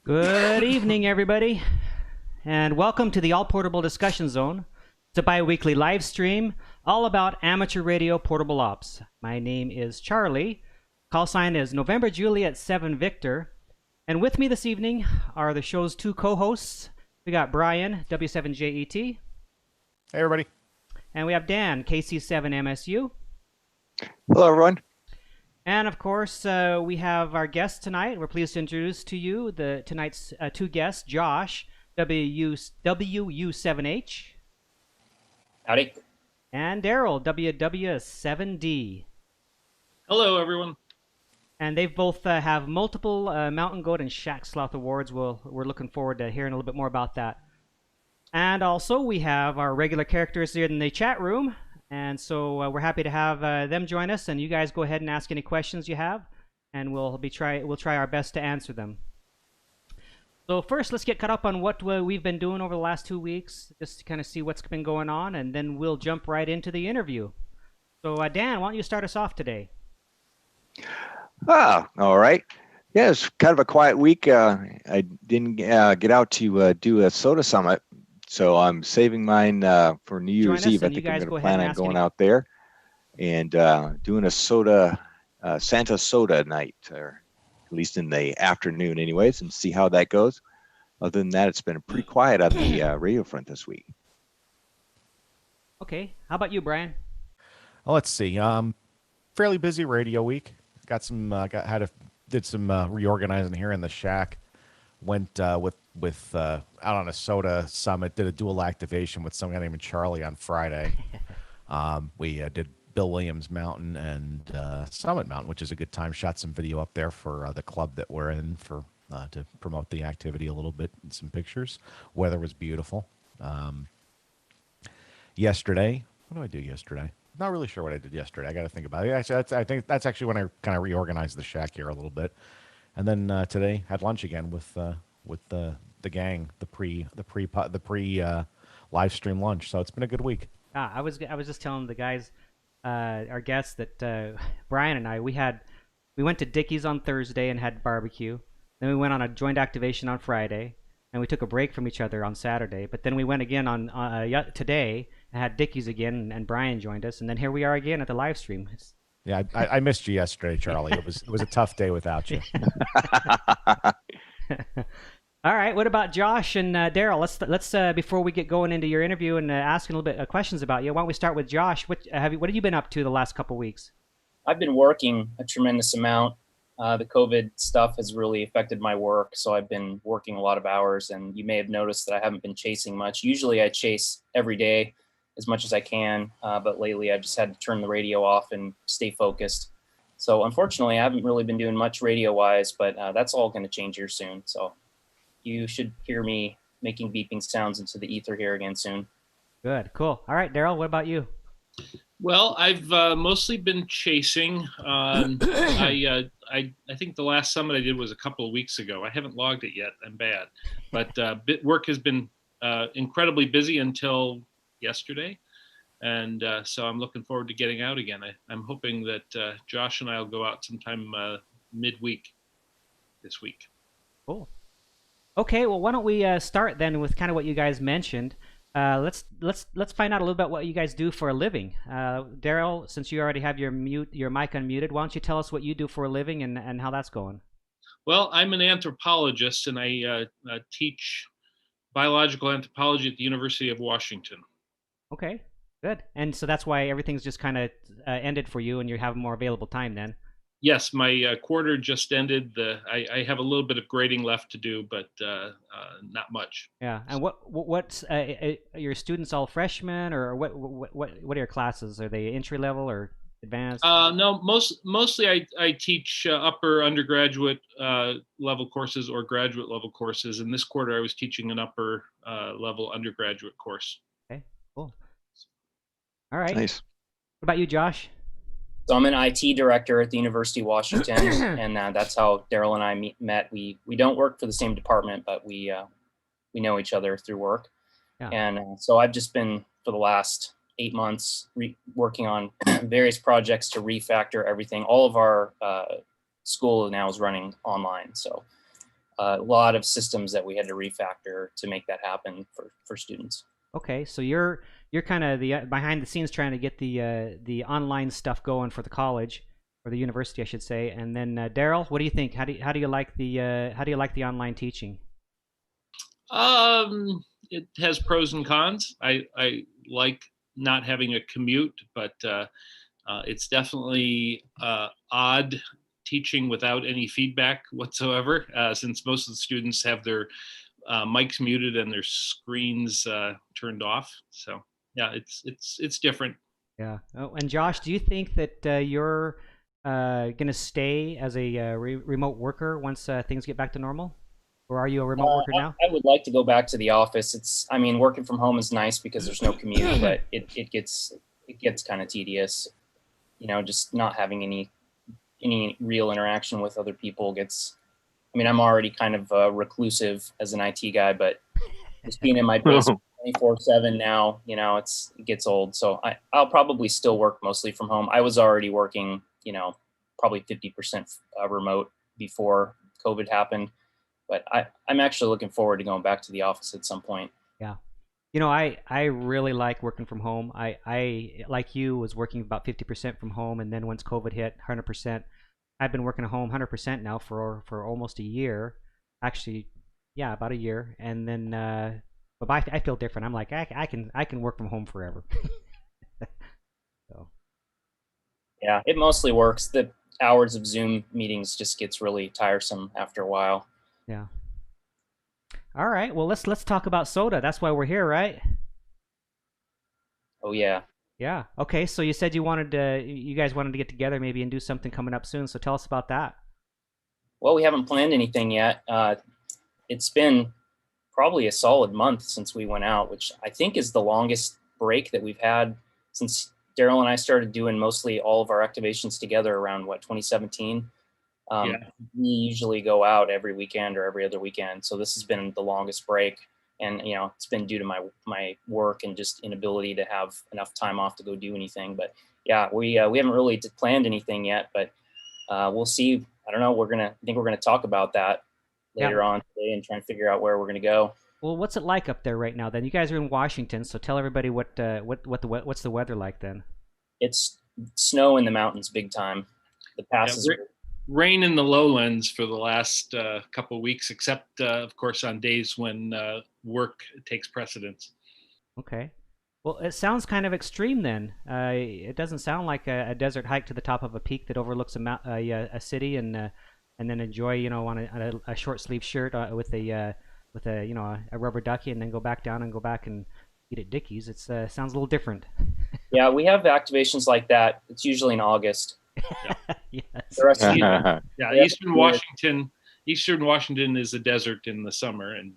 Good evening, everybody, and welcome to the All Portable Discussion Zone. It's a bi-weekly live stream all about amateur radio portable ops. My name is Charlie. Call sign is November Juliet 7 Victor. And with me this evening are the show's two co-hosts. We got Brian, W7JET. Hey, everybody. And we have Dan, KC7MSU. Hello, everyone. And of course, we have our guest tonight. We're pleased to introduce to you tonight's two guests, Josh, WU7H. Howdy. And Darryl, WW7D. Hello, everyone. And they both have multiple Mountain Goat and Shack Sloth awards. We're looking forward to hearing a little bit more about that. And also, we have our regular characters here in the chat room. And so we're happy to have them join us. And you guys go ahead and ask any questions you have, and we'll try our best to answer them. So first, let's get caught up on what we've been doing over the last 2 weeks, just to kind of see what's been going on, and then we'll jump right into the interview. So Dan, why don't you start us off today? All right. Yeah, it's kind of a quiet week. I didn't get out to do a SOTA summit, so I'm saving mine for New Year's Eve. I think I'm going to plan on going out there and doing a SOTA, Santa SOTA night, or at least in the afternoon anyways, and see how that goes. Other than that, it's been pretty quiet on the radio front this week. Okay. How about you, Brian? Well, let's see. Fairly busy radio week. Got some did some reorganizing here in the shack. Went with out on a SOTA summit. Did a dual activation with some guy named Charlie on Friday. We did Bill Williams Mountain and Summit Mountain, which is a good time. Shot some video up there for the club that we're in for to promote the activity a little bit and some pictures. Weather was beautiful. Yesterday, what did I do yesterday? Not really sure what I did yesterday. I got to think about it. Actually, I think that's actually when I kind of reorganized the shack here a little bit. And then today had lunch again with the gang, the pre live stream lunch. So it's been a good week. I was just telling the guys, our guests, that Brian and I we went to Dickie's on Thursday and had barbecue. Then we went on a joint activation on Friday, and we took a break from each other on Saturday. But then we went again on today and had Dickie's again, and Brian joined us, and then here we are again at the live stream. Yeah, I missed you yesterday, Charlie. It was a tough day without you. All right. What about Josh and Darryl? Let's before we get going into your interview and asking a little bit of questions about you, why don't we start with Josh? What have you been up to the last couple weeks? I've been working a tremendous amount. The COVID stuff has really affected my work, so I've been working a lot of hours, and you may have noticed that I haven't been chasing much. Usually I chase every day as much as I can, but lately I've just had to turn the radio off and stay focused. So unfortunately, I haven't really been doing much radio-wise, but that's all going to change here soon. So you should hear me making beeping sounds into the ether here again soon. Good, cool. All right, Darryl, what about you? Well, I've mostly been chasing. I think the last summit I did was a couple of weeks ago. I haven't logged it yet. I'm bad, but work has been incredibly busy until yesterday, and so I'm looking forward to getting out again. I'm hoping that Josh and I will go out sometime midweek this week. Cool. Okay, well, why don't we start then with kind of what you guys mentioned. Let's find out a little bit what you guys do for a living. Darryl, since you already have your mic unmuted, why don't you tell us what you do for a living and how that's going? Well, I'm an anthropologist, and I teach biological anthropology at the University of Washington. Okay, good. And so that's why everything's just kind of ended for you, and you have more available time then. Yes, my quarter just ended. I have a little bit of grading left to do, but not much. Yeah. And what's are your students all freshmen, or what are your classes? Are they entry level or advanced? No, mostly I teach upper undergraduate level courses or graduate level courses. And this quarter I was teaching an upper level undergraduate course. Okay, cool. All right. Nice. What about you, Josh? So I'm an IT director at the University of Washington, and that's how Darryl and I met. We don't work for the same department, but we know each other through work. Yeah. And so I've just been, for the last 8 months, working on various projects to refactor everything. All of our school now is running online. So a lot of systems that we had to refactor to make that happen for students. Okay, so you're kind of the behind the scenes trying to get the online stuff going for the college or the university, I should say. And then Darryl, what do you think? How do you like the online teaching? It has pros and cons. I like not having a commute, but it's definitely odd teaching without any feedback whatsoever, since most of the students have their mics muted and their screens turned off. So yeah, it's different. Yeah. Oh, and Josh, do you think that you're gonna stay as a remote worker once things get back to normal, or are you a remote worker now? I would like to go back to the office. I mean, working from home is nice because there's no commute, but it gets kind of tedious. You know, just not having any real interaction with other people gets. I mean, I'm already kind of reclusive as an IT guy, but just being in my basement 24/7 now, you know, it gets old. So I'll probably still work mostly from home. I was already working, you know, probably 50% remote before COVID happened, but I'm actually looking forward to going back to the office at some point. Yeah. You know, I really like working from home. I like you was working about 50% from home, and then once COVID hit, 100%. I've been working at home 100% now for almost a year. Actually, yeah, about a year. And then, but I feel different. I'm like, I can work from home forever. So. Yeah, it mostly works. The hours of Zoom meetings just gets really tiresome after a while. Yeah. All right. Well, let's talk about SOTA. That's why we're here, right? Oh yeah. Yeah. Okay. So you said you guys wanted to get together maybe and do something coming up soon. So tell us about that. Well, we haven't planned anything yet. It's been probably a solid month since we went out, which I think is the longest break that we've had since Darryl and I started doing mostly all of our activations together around 2017. Yeah. We usually go out every weekend or every other weekend. So this has been the longest break. And, you know, it's been due to my work and just inability to have enough time off to go do anything. But yeah, we haven't really planned anything yet, but we'll see. I don't know. I think we're gonna talk about that later on today and try and figure out where we're gonna go. Well, what's it like up there right now? Then you guys are in Washington, so tell everybody what's the weather like then. It's snow in the mountains, big time. The passes. Yeah, rain in the lowlands for the last couple of weeks, except of course on days when work takes precedence. Okay. Well, it sounds kind of extreme then. It doesn't sound like a desert hike to the top of a peak that overlooks a city and then enjoy, you know, on a short sleeve shirt with a you know a rubber ducky and then go back down and go back and eat at Dickie's. It sounds a little different. Yeah, we have activations like that. It's usually in August. Yeah. Yes. The rest of the yeah, Eastern Washington is a desert in the summer, and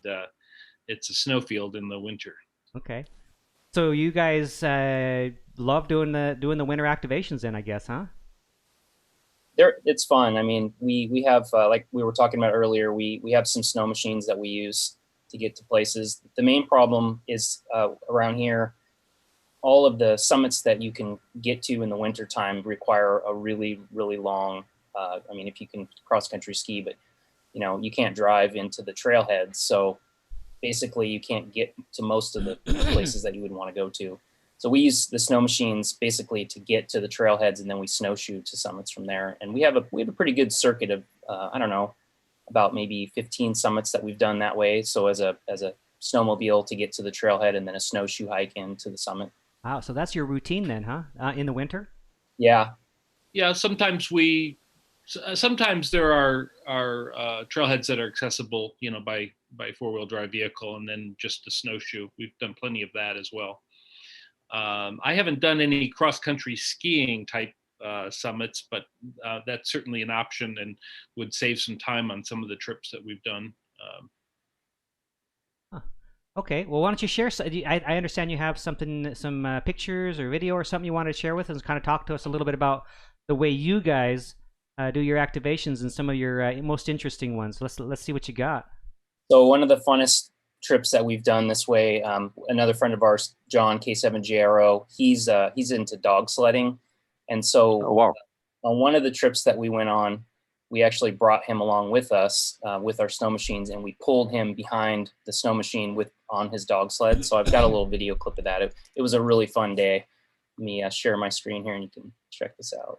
it's a snowfield in the winter. Okay. So you guys love doing the winter activations then, I guess, huh? It's fun. I mean, we have like we were talking about earlier, we have some snow machines that we use to get to places. The main problem is around here, all of the summits that you can get to in the wintertime require a really, really long, I mean, if you can cross-country ski, but, you know, you can't drive into the trailheads. So basically you can't get to most of the places that you would want to go to. So we use the snow machines basically to get to the trailheads, and then we snowshoe to summits from there. And we have a pretty good circuit of, I don't know, about maybe 15 summits that we've done that way. So as a snowmobile to get to the trailhead, and then a snowshoe hike into the summit. Wow, so that's your routine then, huh? In the winter? Yeah. Yeah, sometimes there are trailheads that are accessible, you know, by four-wheel drive vehicle, and then just a snowshoe. We've done plenty of that as well. I haven't done any cross-country skiing type summits, but that's certainly an option and would save some time on some of the trips that we've done. Okay, well, why don't you share? I understand you have some pictures or video or something you want to share with us, and kind of talk to us a little bit about the way you guys do your activations and some of your most interesting ones. Let's see what you got. So one of the funnest trips that we've done this way, another friend of ours, John K7GRO, he's into dog sledding, and so oh, wow. On one of the trips that we went on, we actually brought him along with us with our snow machines, and we pulled him behind the snow machine on his dog sled. So I've got a little video clip of that. It was a really fun day. Let me share my screen here and you can check this out.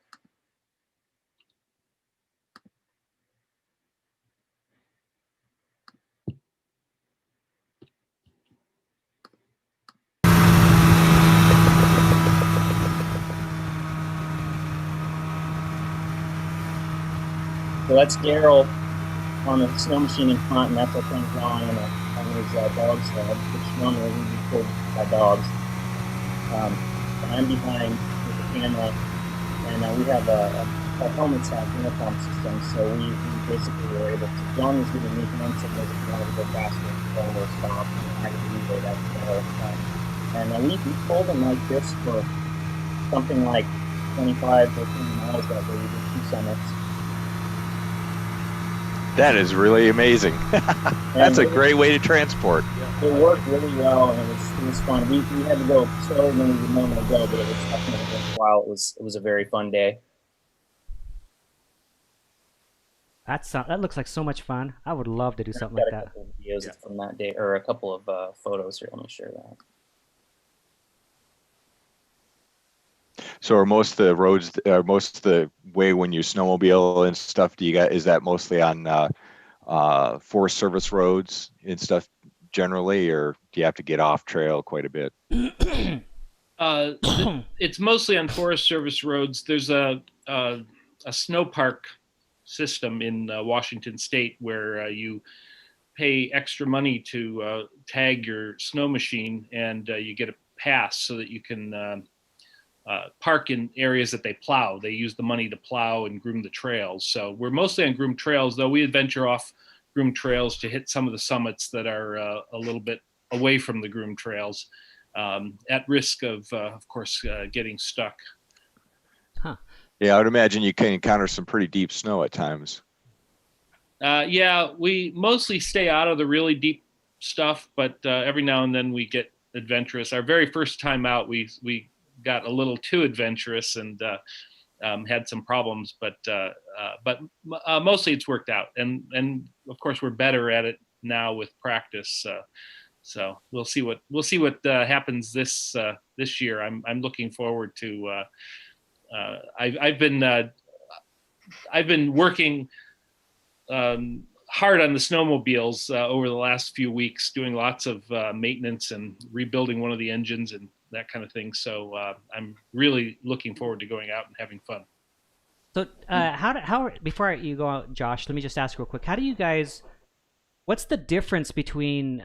So that's Darryl on the snow machine in front, and that's our friend John on his dog sled, which normally would be pulled by dogs. And I'm behind with the camera, and we have our helmets have intercom systems, so we basically were able to. John was giving me hand signals if he wanted to go faster, or stop, and I could relay that to Darryl. And we pulled him like this for something like 25 or 30 miles that day. We did 2 summits. That is really amazing. That's a great way to transport. It worked really well, and it was fun. We had to go slower than we would normally go, but it was definitely worthwhile. It was a very fun day. That looks like so much fun. I would love to do something like that. I've got a couple of videos from that day, or a couple of photos here. Let me share that. So are most of the roads, most of the way when you snowmobile and stuff, is that mostly on Forest Service roads and stuff generally, or do you have to get off trail quite a bit? It's mostly on Forest Service roads. There's a snow park system in Washington State where you pay extra money to tag your snow machine, and you get a pass so that you can park in areas that they plow. They use the money to plow and groom the trails. So we're mostly on groomed trails, though we adventure off groomed trails to hit some of the summits that are a little bit away from the groomed trails, at risk of course, getting stuck. Huh. Yeah, I would imagine you can encounter some pretty deep snow at times. Yeah, we mostly stay out of the really deep stuff, but every now and then we get adventurous. Our very first time out, we got a little too adventurous and had some problems, but mostly it's worked out, and of course we're better at it now with practice. So we'll see what happens this year. I'm looking forward to. I've been working hard on the snowmobiles over the last few weeks, doing lots of maintenance and rebuilding one of the engines and that kind of thing. So I'm really looking forward to going out and having fun. So how before you go out, Josh, let me just ask real quick. How do you guys? What's the difference between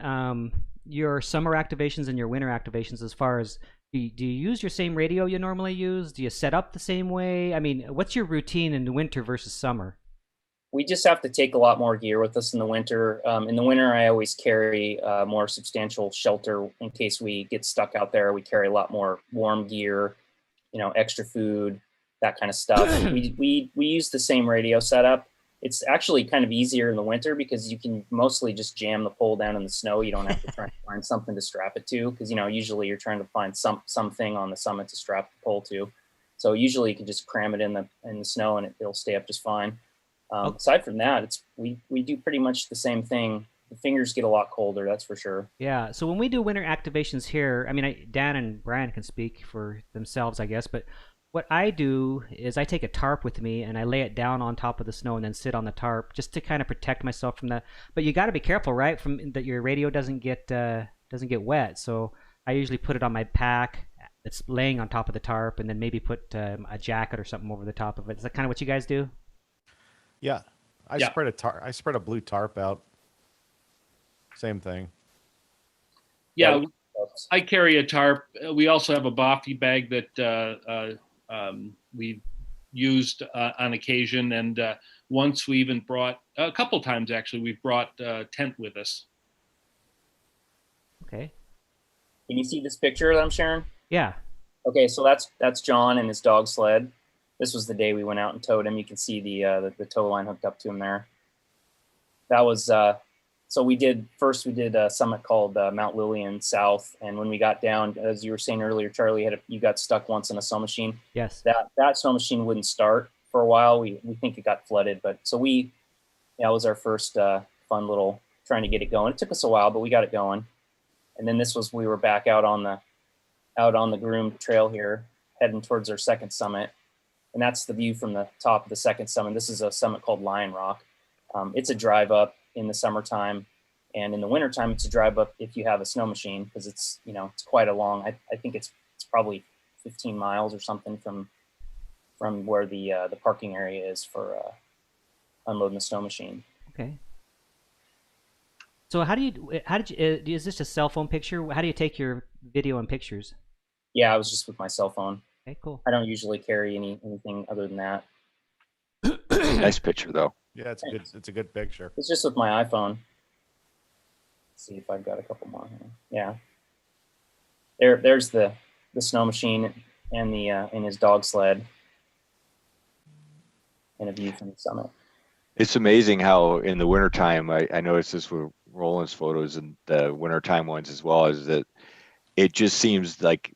your summer activations and your winter activations? As far as do you use your same radio you normally use? Do you set up the same way? I mean, what's your routine in the winter versus summer? We just have to take a lot more gear with us in the winter. In the winter, I always carry more substantial shelter in case we get stuck out there. We carry a lot more warm gear, extra food, that kind of stuff. we use the same radio setup. It's actually kind of easier in the winter because you can mostly just jam the pole down in the snow. You don't have to try and find something to strap it to because, usually you're trying to find something on the summit to strap the pole to. So usually you can just cram it in the snow and it'll stay up just fine. Aside from that, we do pretty much the same thing. The fingers get a lot colder, that's for sure. Yeah. So when we do winter activations here, I mean, Dan and Brian can speak for themselves, I guess. But what I do is I take a tarp with me and I lay it down on top of the snow and then sit on the tarp just to kind of protect myself from that. But you got to be careful, right? From that your radio doesn't get wet. So I usually put it on my pack that's laying on top of the tarp, and then maybe put a jacket or something over the top of it. Is that kind of what you guys do? Yeah, I spread a blue tarp out. Same thing. Yeah, I carry a tarp. We also have a boffy bag that we've used on occasion, and once we even brought a couple times actually. We've brought a tent with us. Okay. Can you see this picture that I'm sharing? Yeah. Okay, so that's John and his dog sled. This was the day we went out and towed him. You can see the tow line hooked up to him there. That was so we did a summit called Mount Lillian South, and when we got down, as you were saying earlier, Charlie, you got stuck once in a snow machine. Yes. That snow machine wouldn't start for a while. We think it got flooded, but so it was our first fun little trying to get it going. It took us a while, but we got it going. And then we were back out on the Groom Trail here, heading towards our second summit. And that's the view from the top of the second summit. This is a summit called Lion Rock. It's a drive up in the summertime, and in the wintertime, it's a drive up if you have a snow machine, because it's quite a long. I think it's probably 15 miles or something from where the parking area is for unloading the snow machine. Okay. So how did you? Is this a cell phone picture? How do you take your video and pictures? Yeah, I was just with my cell phone. Okay, cool. I don't usually carry anything other than that. Nice picture though. Yeah, it's a good picture. It's just with my iPhone. Let's see if I've got a couple more here. Yeah. There's the snow machine and and his dog sled, and a view from the summit. It's amazing how in the wintertime, I noticed this with Roland's photos and the wintertime ones as well, is that it just seems like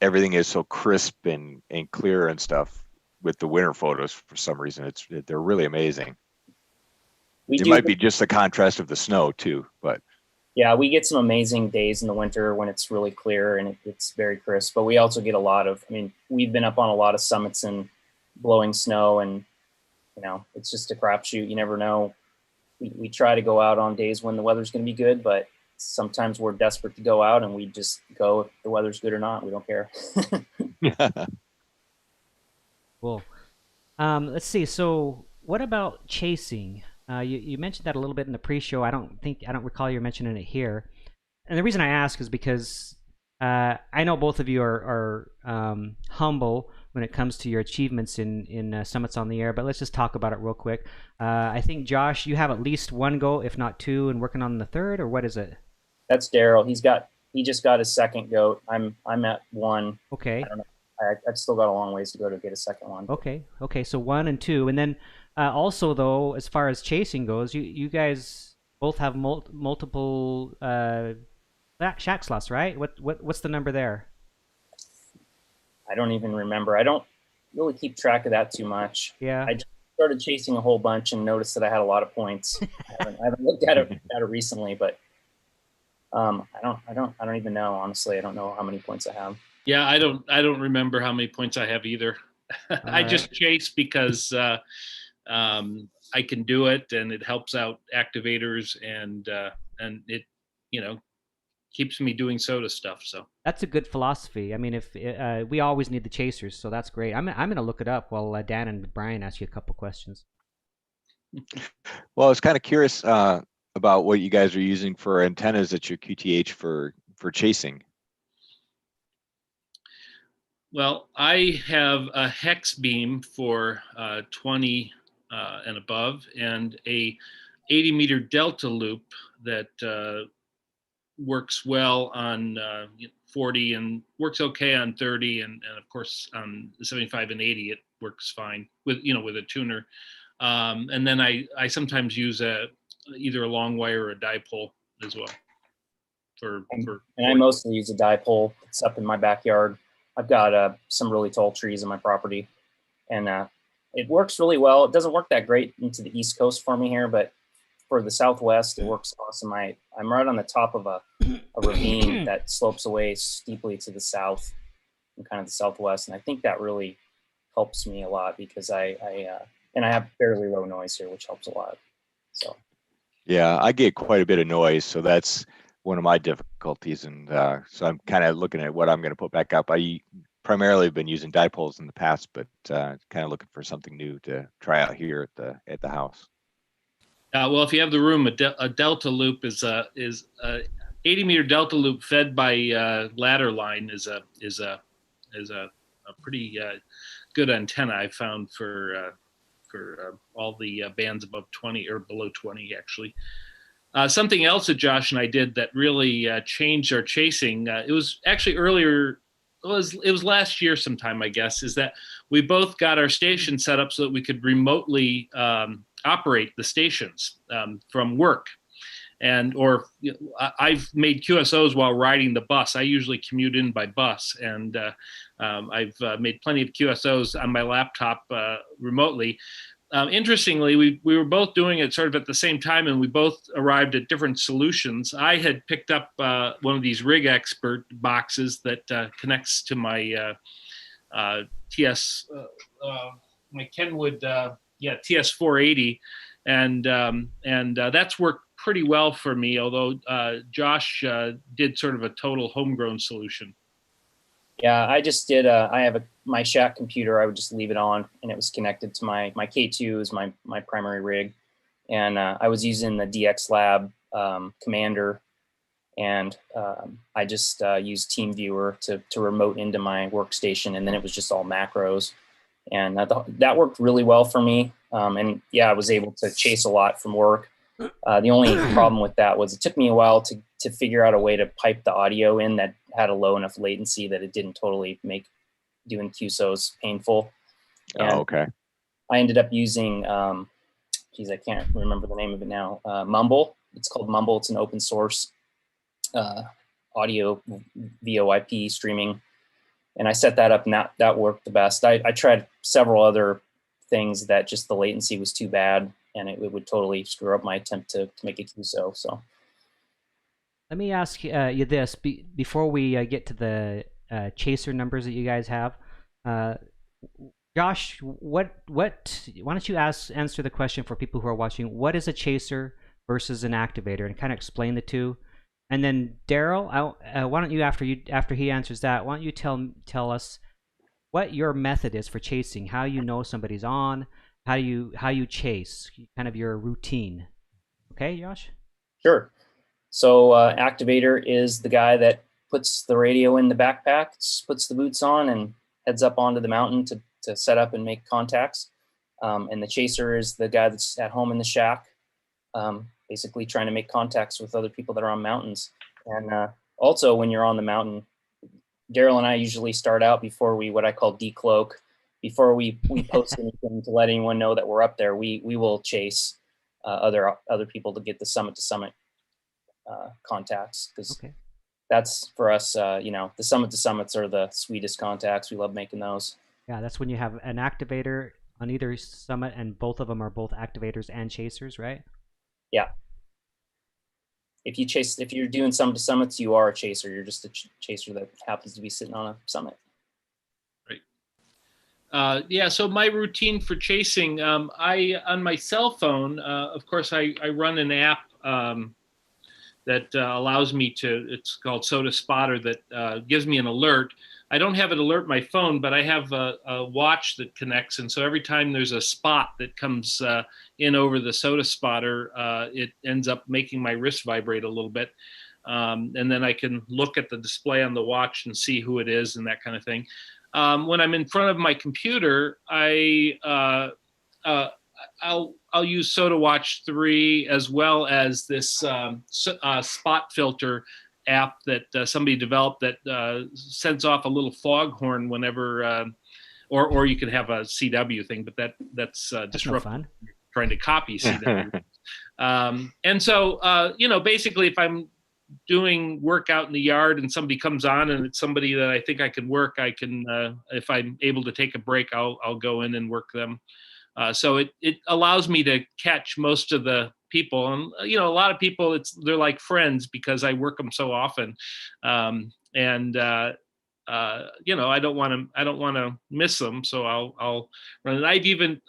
everything is so crisp and clear and stuff with the winter photos for some reason. They're really amazing. It might be just the contrast of the snow too, but. Yeah, we get some amazing days in the winter when it's really clear and it's very crisp, but we also get a lot of, we've been up on a lot of summits and blowing snow, and it's just a crapshoot. You never know. We try to go out on days when the weather's going to be good, but sometimes we're desperate to go out and we just go if the weather's good or not. We don't care. Cool. Let's see. So what about chasing? You mentioned that a little bit in the pre-show. I don't recall you mentioning it here. And the reason I ask is because I know both of you are humble when it comes to your achievements in Summits on the Air, but let's just talk about it real quick. I think, Josh, you have at least one go, if not two, and working on the third, or what is it? That's Darryl. He just got his second goat. I'm at one. Okay. I don't know. I've still got a long ways to go to get a second one. Okay. So 1 and 2, and then also though, as far as chasing goes, you guys both have multiple shack slots, right? What's the number there? I don't even remember. I don't really keep track of that too much. Yeah. I just started chasing a whole bunch and noticed that I had a lot of points. I haven't looked at it recently, but I don't even know. Honestly, I don't know how many points I have. Yeah, I don't remember how many points I have either. I just chase because I can do it, and it helps out activators, and it keeps me doing SOTA stuff. So that's a good philosophy. If we always need the chasers, so that's great. I'm gonna look it up while Dan and Brian ask you a couple questions. Well, I was kind of curious about what you guys are using for antennas at your QTH for chasing. Well, I have a hex beam for 20 and above, and a 80-meter delta loop that works well on 40 and works okay on 30, and of course on 75 and 80 it works fine with a tuner. And then I sometimes use either a long wire or a dipole as well. And I mostly use a dipole. It's up in my backyard. I've got some really tall trees in my property, and it works really well. It doesn't work that great into the East Coast for me here, but for the Southwest, it works awesome. I'm right on the top of a ravine that slopes away steeply to the south and kind of the Southwest, and I think that really helps me a lot because I have fairly low noise here, which helps a lot. So yeah, I get quite a bit of noise, so that's one of my difficulties, and so I'm kind of looking at what I'm going to put back up. I primarily have been using dipoles in the past, but kind of looking for something new to try out here at the house. Well, if you have the room, a delta loop is a 80-meter delta loop fed by ladder line is a pretty good antenna I found for all the bands above 20 or below 20 actually. Something else that Josh and I did that really changed our chasing. It was actually earlier. It was last year sometime, I guess. Is that we both got our station set up so that we could remotely operate the stations from work, I've made QSOs while riding the bus. I usually commute in by bus, and I've made plenty of QSOs on my laptop remotely. Interestingly, we were both doing it sort of at the same time, and we both arrived at different solutions. I had picked up one of these Rig Expert boxes that connects to my TS, my Kenwood, TS480, and that's worked pretty well for me. Although Josh did sort of a total homegrown solution. Yeah, I just did. I have my shack computer. I would just leave it on, and it was connected to my K2 is my primary rig, and I was using the DX Lab Commander, and I just used TeamViewer to remote into my workstation, and then it was just all macros, and that worked really well for me. And yeah, I was able to chase a lot from work. The only problem with that was it took me a while to figure out a way to pipe the audio in that had a low enough latency that it didn't totally make doing QSOs painful. And okay. I ended up using, geez, I can't remember the name of it now. Mumble. It's called Mumble. It's an open source audio VoIP streaming. And I set that up, and that worked the best. I tried several other things that just the latency was too bad, and it would totally screw up my attempt to make a QSO. So let me ask you this before we get to the chaser numbers that you guys have. Josh, why don't you answer the question for people who are watching? What is a chaser versus an activator, and kind of explain the two? And then Darryl, why don't you after he answers that, why don't you tell us what your method is for chasing, how you know somebody's on, how you chase, kind of your routine. Okay, Josh? Sure. So activator is the guy that puts the radio in the backpack, puts the boots on, and heads up onto the mountain to set up and make contacts. And the chaser is the guy that's at home in the shack, basically trying to make contacts with other people that are on mountains. And also when you're on the mountain, Darryl and I usually start out before we, what I call decloak, before we post anything to let anyone know that we're up there, we will chase other people to get the summit to summit contacts, because that's for us, the summit to summits are the sweetest contacts. We love making those. Yeah, that's when you have an activator on either summit, and both of them are both activators and chasers, right? Yeah. If you're doing summit to summits, you are a chaser. You're just a chaser that happens to be sitting on a summit. Right. Yeah. So my routine for chasing, on my cell phone, of course, I run an app that allows me to. It's called SOTA Spotter, that gives me an alert. I don't have it alert my phone, but I have a watch that connects, and so every time there's a spot that comes in over the SOTA Spotter, it ends up making my wrist vibrate a little bit, and then I can look at the display on the watch and see who it is and that kind of thing. When I'm in front of my computer, I'll use SOTA Watch 3, as well as this spot filter app that somebody developed that sends off a little foghorn whenever, or you can have a CW thing, but that's disruptive. No fun. Trying to copy CW. And so, basically, if I'm doing work out in the yard and somebody comes on and it's somebody that I think I can work, I can, if I'm able to take a break, I'll go in and work them. So it allows me to catch most of the people, and a lot of people, they're like friends because I work them so often, I don't want to miss them, so I'll run. And I've even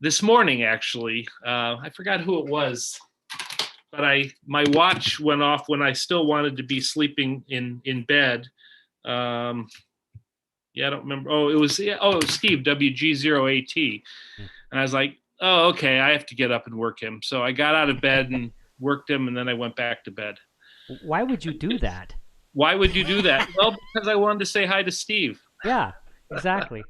this morning, actually, I forgot who it was, but my watch went off when I still wanted to be sleeping in bed. Yeah, I don't remember. It was Steve, WG7H. And I was like, oh, okay, I have to get up and work him. So I got out of bed and worked him, and then I went back to bed. Why would you do that? Why would you do that? Well, because I wanted to say hi to Steve. Yeah, exactly.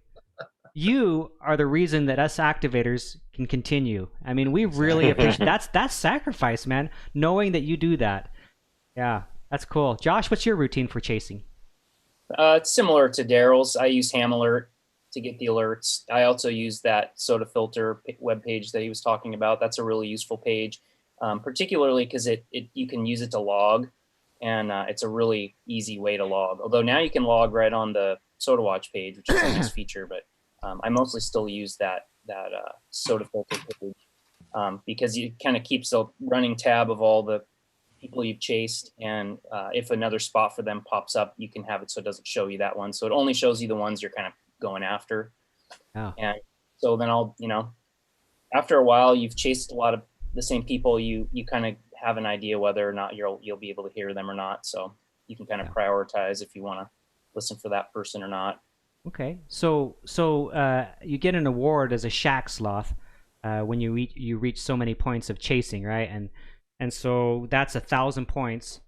You are the reason that us activators can continue. I mean, we really appreciate that's sacrifice, man, knowing that you do that. Yeah, that's cool. Josh, what's your routine for chasing? It's similar to Darryl's. I use Ham Alert to get the alerts. I also use that SOTA filter web page that he was talking about. That's a really useful page. particularly because you can use it to log, and it's a really easy way to log. Although now you can log right on the SOTA Watch page, which is a nice feature, but I mostly still use that SOTA filter page because it kind of keeps a running tab of all the people you've chased, and if another spot for them pops up, you can have it so it doesn't show you that one. So it only shows you the ones you're kind of going after. Oh. And so then after a while, you've chased a lot of the same people, you kind of have an idea whether or not you'll be able to hear them or not. So you can kind of prioritize if you want to listen for that person or not. Okay, so you get an award as a shack sloth when you reach so many points of chasing, right? And so that's 1,000 points.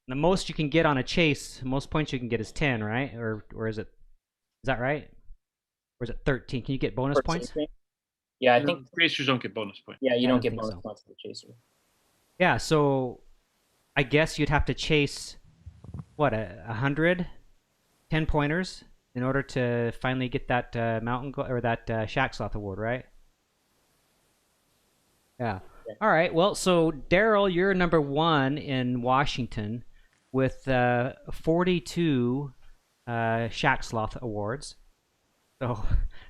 The most you can get on a chase, most points you can get is 10, right? Or is that right? Or is it 13? Can you get bonus points? Yeah, I think chasers don't get bonus points. Yeah, you don't get bonus points for the chaser. Yeah, so I guess you'd have to chase what 100 10-pointers in order to finally get that mountain or that shack sloth award, right? Yeah. All right. Well, so Darryl, you're number 1 in Washington with 42 shack sloth awards. So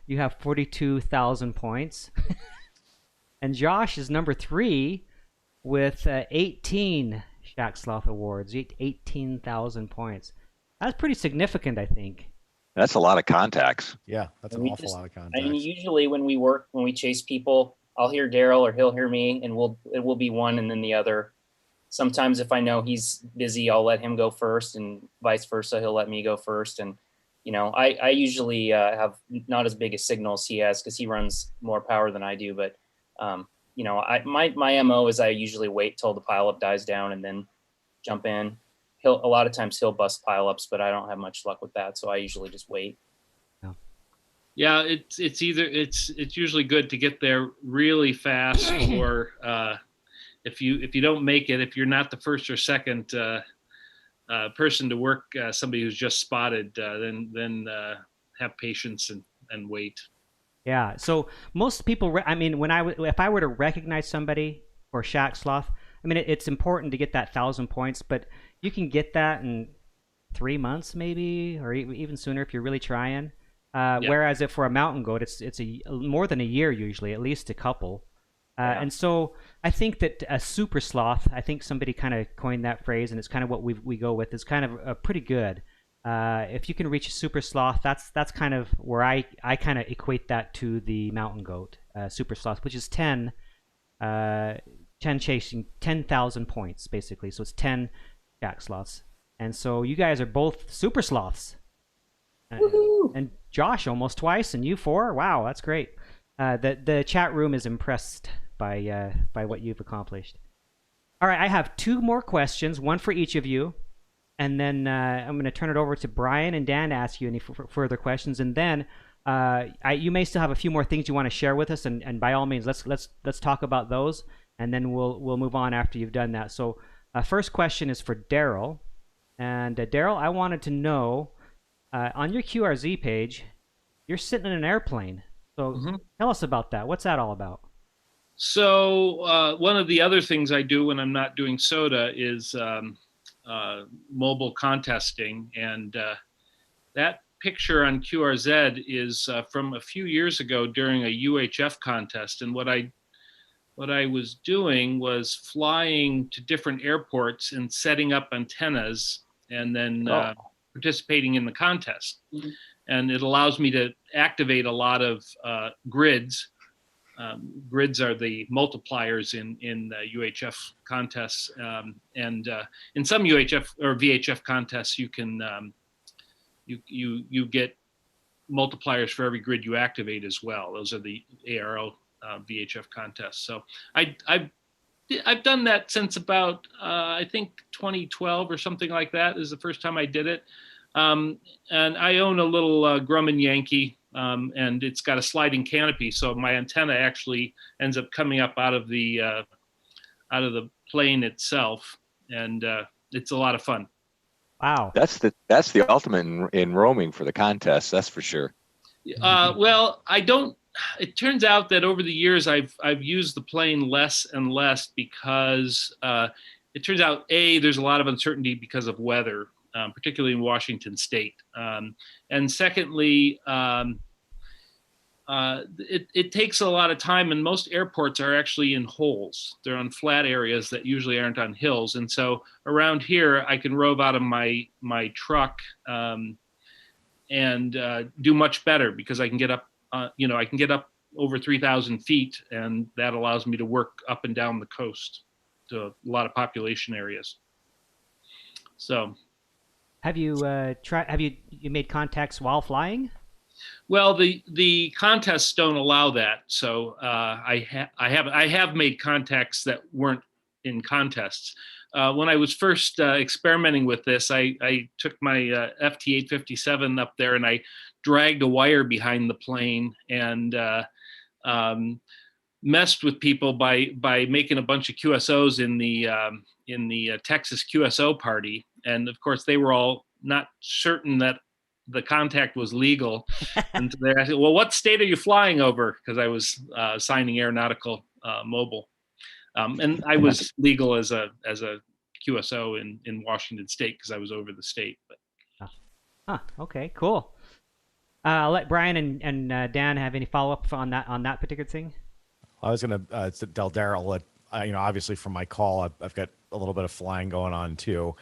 you have 42,000 points. And Josh is number 3 with 18 shack sloth awards, 18,000 points. That's pretty significant, I think. That's a lot of contacts. Yeah, that's an awful lot of contacts. I mean, usually when we chase people, I'll hear Darryl or he'll hear me, and it will be one and then the other. Sometimes if I know he's busy, I'll let him go first, and vice versa, he'll let me go first. And I usually have not as big a signal as he has because he runs more power than I do. But my MO is I usually wait till the pileup dies down and then jump in. A lot of times he'll bust pileups, but I don't have much luck with that, so I usually just wait. Yeah, it's usually good to get there really fast, or if you don't make it, if you're not the first or second person to work somebody who's just spotted, then have patience and wait. Yeah. So most people, if I were to recognize somebody for shack sloth, I mean, it's important to get that 1,000 points, but you can get that in 3 months maybe, or even sooner if you're really trying. Whereas if for a mountain goat, it's more than a year usually, at least a couple. And so I think that a super sloth, I think somebody kind of coined that phrase, and it's kind of what we go with, is kind of pretty good. If you can reach a super sloth, that's kind of where I kind of equate that to the mountain goat, super sloth, which is 10 chasing 10,000 points basically. So it's 10 shack sloths, and so you guys are both super sloths. And Josh almost twice, and you 4. Wow, that's great. The chat room is impressed by what you've accomplished. All right, I have 2 more questions, one for each of you, and then I'm going to turn it over to Brian and Dan to ask you any further questions, and then you may still have a few more things you want to share with us, and by all means, let's talk about those, and then we'll move on after you've done that. So, first question is for Darryl, and Darryl, I wanted to know. On your QRZ page, you're sitting in an airplane. So tell us about that. What's that all about? So one of the other things I do when I'm not doing SOTA is mobile contesting. And that picture on QRZ is from a few years ago during a UHF contest. And what I was doing was flying to different airports and setting up antennas, and then participating in the contest. And it allows me to activate a lot of grids. Grids are the multipliers in UHF contests, and in some UHF or VHF contests, you can you get multipliers for every grid you activate as well. Those are the ARO VHF contests. So I've done that since about, I think 2012 or something like that is the first time I did it. And I own a little Grumman Yankee, and it's got a sliding canopy. So my antenna actually ends up coming up out of the plane itself. And it's a lot of fun. Wow. That's the ultimate in roaming for the contest. That's for sure. Well, I don't it turns out that over the years I've used the plane less and less because it turns out there's a lot of uncertainty because of weather, particularly in Washington State, and secondly. It takes a lot of time, and most airports are actually in holes. They're on flat areas that usually aren't on hills. And so around here, I can rove out of my truck and do much better because I can get up, I can get up over 3,000 feet, and that allows me to work up and down the coast to a lot of population areas. So, have you you made contacts while flying? Well, the contests don't allow that, so I have made contacts that weren't in contests. When I was first experimenting with this, I took my FT-857 up there and I dragged a wire behind the plane and messed with people by making a bunch of QSOs in the Texas QSO party, and of course they were all not certain that the contact was legal. And they asked, well, what state are you flying over? Because I was signing aeronautical mobile. And I was legal as a QSO in Washington State because I was over the state. But. Okay, cool. I'll let Brian and Dan have any follow-up on that particular thing. I was going to tell Darryl, obviously from my call, I've got a little bit of flying going on too.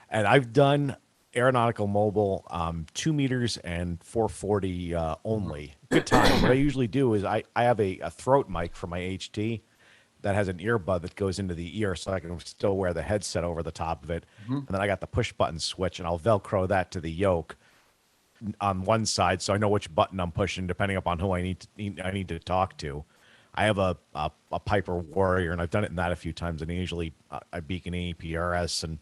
And I've done aeronautical mobile 2 meters and 440 only. Good time. What I usually do is I have a throat mic for my HT that has an earbud that goes into the ear so I can still wear the headset over the top of it. Mm-hmm. And then I got the push button switch, and I'll Velcro that to the yoke on one side so I know which button I'm pushing depending upon who I need to talk to. I have a Piper Warrior, and I've done it in that a few times, and usually I beacon APRS, and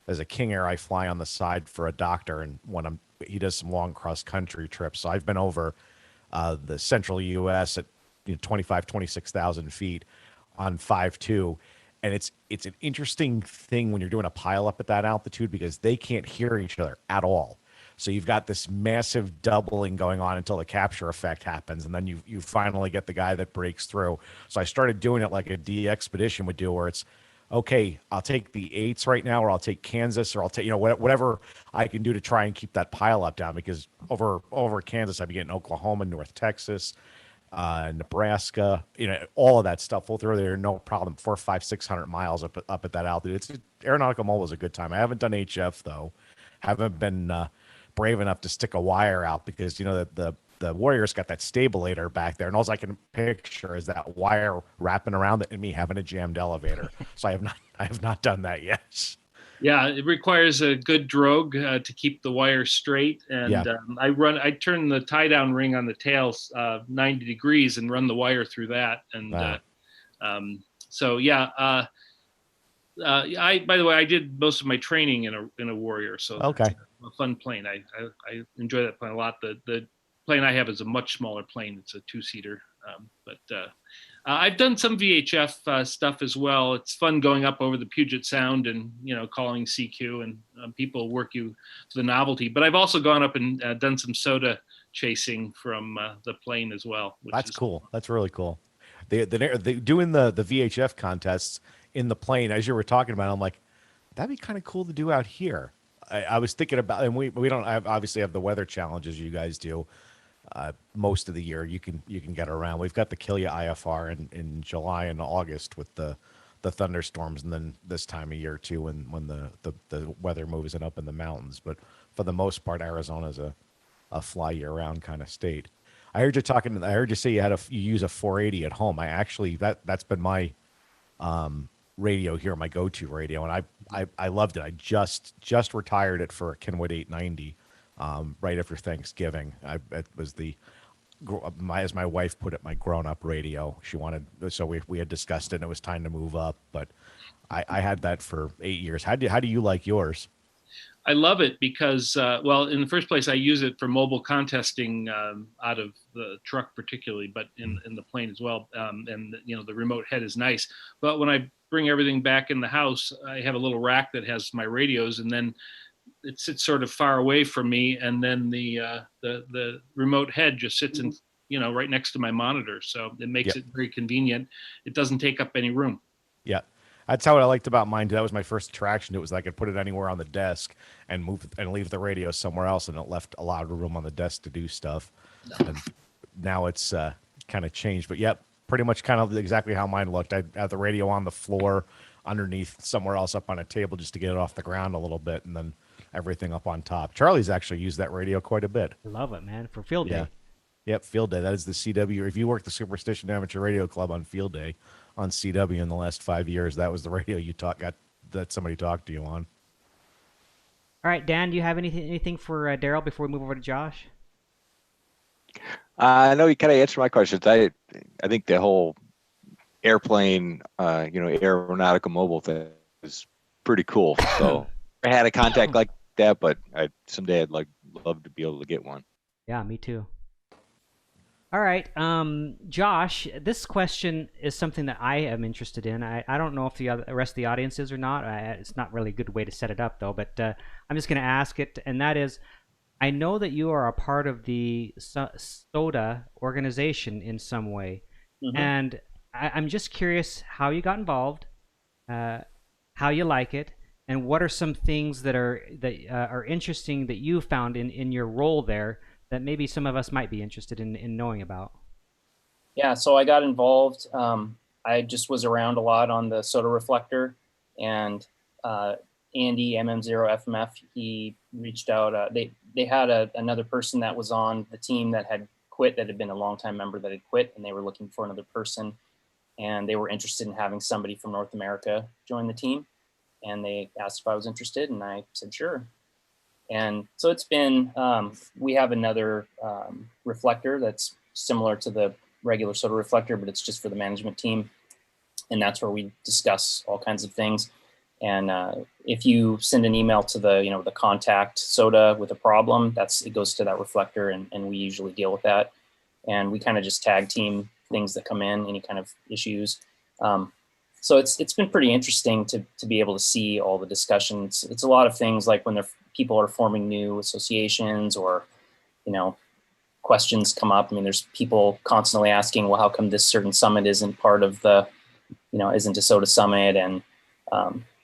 as a King Air, I fly on the side for a doctor, and when he does some long cross-country trips. So I've been over the central U.S. at 26,000 feet on 5.2, and it's an interesting thing when you're doing a pileup at that altitude because they can't hear each other at all. So you've got this massive doubling going on until the capture effect happens, and then you finally get the guy that breaks through. So I started doing it like a D Expedition would do, where it's, okay, I'll take the 8s right now, or I'll take Kansas, or I'll take, whatever I can do to try and keep that pile up down, because over Kansas, I'd be getting Oklahoma, North Texas, Nebraska, all of that stuff. We'll throw there, no problem. 400, 500, 600 miles up at that altitude. Aeronautical mobile is a good time. I haven't done HF though. Haven't been brave enough to stick a wire out because the Warrior's got that stabilator back there, and all I can picture is that wire wrapping around it and me having a jammed elevator. So I have not done that yet. Yeah, it requires a good drogue to keep the wire straight, and yeah. I turn the tie down ring on the tails 90 degrees and run the wire through that, and wow. So yeah. By the way, I did most of my training in a Warrior, so okay. It's a fun plane. I enjoy that plane a lot. The plane I have is a much smaller plane. It's a 2-seater, but I've done some VHF stuff as well. It's fun going up over the Puget Sound and calling CQ, and people work you for the novelty. But I've also gone up and done some SOTA chasing from the plane as well. That's cool. That's really cool. They doing the VHF contests in the plane, as you were talking about, I'm like, that'd be kind of cool to do out here. I was thinking about, and we don't obviously have the weather challenges you guys do. Most of the year you can get around. We've got the Killia IFR in July and August with the thunderstorms, and then this time of year too when the weather moves it up in the mountains. But for the most part, Arizona's a fly year round kind of state. I heard you say you use a 480 at home. I actually that's been my radio here, my go-to radio, and I loved it. I just retired it for a Kenwood 890 right after Thanksgiving. It was as my wife put it, my grown-up radio. She wanted, so we had discussed it, and it was time to move up. But I had that for 8 years. How do you like yours? I love it because, well, in the first place, I use it for mobile contesting out of the truck particularly, but in the plane as well. And the remote head is nice. But when I bring everything back in the house, I have a little rack that has my radios, and then it sits sort of far away from me, and then the remote head just sits in right next to my monitor. So it makes it very convenient. It doesn't take up any room. Yeah. That's how I liked about mine. That was my first attraction. It was I could put it anywhere on the desk and move and leave the radio somewhere else, and it left a lot of room on the desk to do stuff. And now it's kind of changed, but pretty much kind of exactly how mine looked. I had the radio on the floor underneath somewhere else up on a table just to get it off the ground a little bit, and then everything up on top. Charlie's actually used that radio quite a bit. I love it, man, for field day. Yep, field day. That is the CW. If you work the Superstition Amateur Radio Club on field day on CW in the last 5 years, that was the radio you got that somebody talked to you on. All right, Dan, do you have anything for Darryl before we move over to Josh? I know you kind of answered my questions. I think the whole airplane, aeronautical mobile thing is pretty cool. So I had a contact like that, but someday I'd love to be able to get one. Yeah, me too. All right, Josh, this question is something that I am interested in. I don't know if the rest of the audience is or not. It's not really a good way to set it up, though, but I'm just going to ask it, and that is, I know that you are a part of the SOTA organization in some way, and I'm just curious how you got involved, how you like it, and what are some things that are interesting that you found in your role there that maybe some of us might be interested in knowing about. Yeah, so I got involved. I just was around a lot on the SOTA reflector, and Andy, MM0FMF, he reached out. They had another person that was on the team that had quit, that had been a longtime member that had quit, and they were looking for another person. And they were interested in having somebody from North America join the team. And they asked if I was interested, and I said, sure. And so it's been, we have another reflector that's similar to the regular SOTA reflector, but it's just for the management team. And that's where we discuss all kinds of things. And if you send an email to the contact SOTA with a problem, it goes to that reflector, and we usually deal with that. And we kind of just tag team things that come in, any kind of issues. So it's been pretty interesting to be able to see all the discussions. It's a lot of things like when people are forming new associations, or, questions come up. I mean, there's people constantly asking, well, how come this certain summit isn't part of the, isn't a SOTA summit? And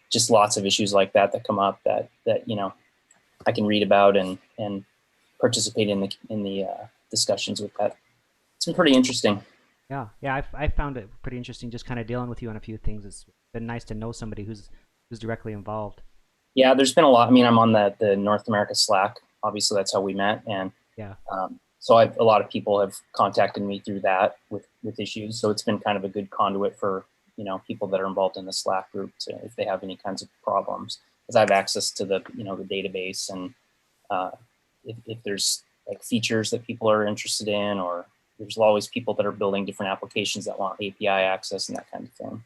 just lots of issues like that come up that I can read about and participate in the discussions with that. It's been pretty interesting. Yeah, I found it pretty interesting, just kind of dealing with you on a few things. It's been nice to know somebody who's directly involved. Yeah, there's been a lot. I mean, I'm on the North America Slack. Obviously, that's how we met, and so a lot of people have contacted me through that with issues. So it's been kind of a good conduit for people that are involved in the Slack group if they have any kinds of problems, because I have access to the the database, and if there's like features that people are interested in, or there's always people that are building different applications that want API access and that kind of thing.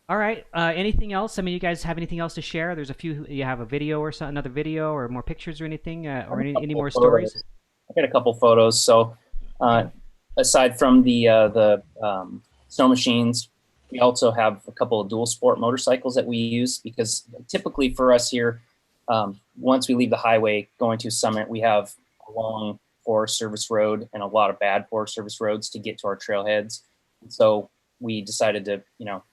All right. Anything else? I mean, you guys have anything else to share? There's a few. You have a video or another video, or more pictures, or anything, or any more stories? I got a couple photos. So, aside from the snow machines, we also have a couple of dual sport motorcycles that we use, because typically for us here, once we leave the highway going to a summit, we have a long Forest Service road and a lot of bad Forest Service roads to get to our trailheads. And so we decided to,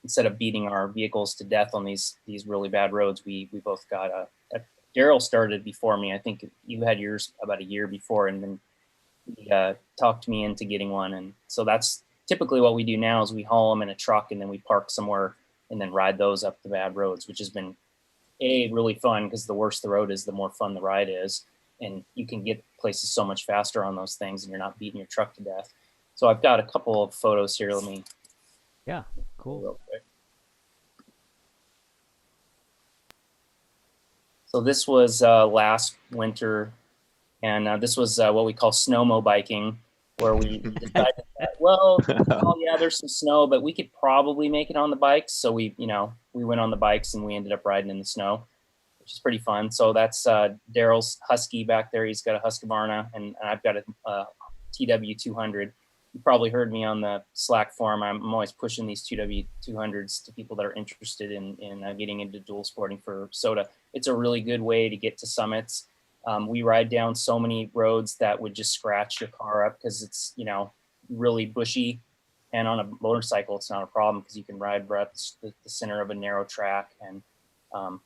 instead of beating our vehicles to death on these really bad roads, we both got Darryl started before me. I think you had yours about a year before, and then he talked me into getting one. And so that's typically what we do now, is we haul them in a truck, and then we park somewhere and then ride those up the bad roads, which has been really fun, because the worse the road is, the more fun the ride is. And you can get places so much faster on those things, and you're not beating your truck to death. So I've got a couple of photos here. Let me. Yeah, cool. Real quick. So this was last winter, and this was what we call snowmo biking, where we decided that, well, yeah, there's some snow, but we could probably make it on the bikes. So we went on the bikes, and we ended up riding in the snow, which is pretty fun. So that's Darryl's Husky back there. He's got a Husqvarna, and I've got a TW200. You probably heard me on the Slack forum. I'm always pushing these TW200s to people that are interested in getting into dual sporting for SOTA. It's a really good way to get to summits. We ride down so many roads that would just scratch your car up because it's, really bushy. And on a motorcycle, it's not a problem because you can ride right up the center of a narrow track. And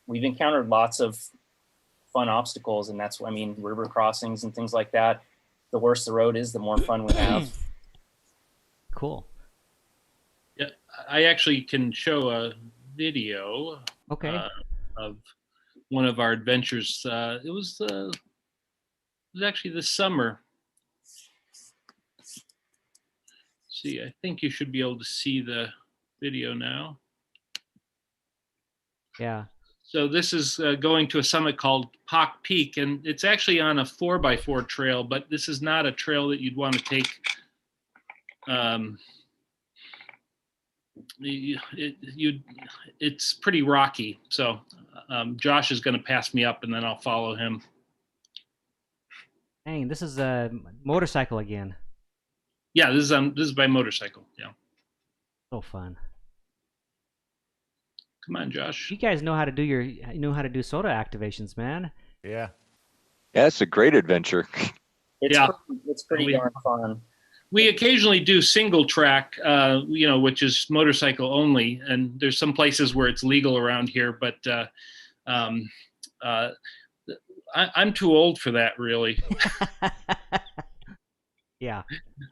we've encountered lots of fun obstacles, and that's, river crossings and things like that. The worse the road is, the more fun we have. Cool. Yeah, I actually can show a video. Okay. Of one of our adventures. It was actually this summer. See, I think you should be able to see the video now. Yeah. So this is going to a summit called Pock Peak, and it's actually on a 4x4 trail, but this is not a trail that you'd want to take. It's pretty rocky. So Josh is going to pass me up, and then I'll follow him. Dang, this is a motorcycle again. Yeah, this is by motorcycle. Yeah. So fun. Come on, Josh. You guys know how to do SOTA activations, man. Yeah. Yeah, it's a great adventure. It's pretty darn fun. We occasionally do single track, which is motorcycle only, and there's some places where it's legal around here, but I'm too old for that, really. Yeah.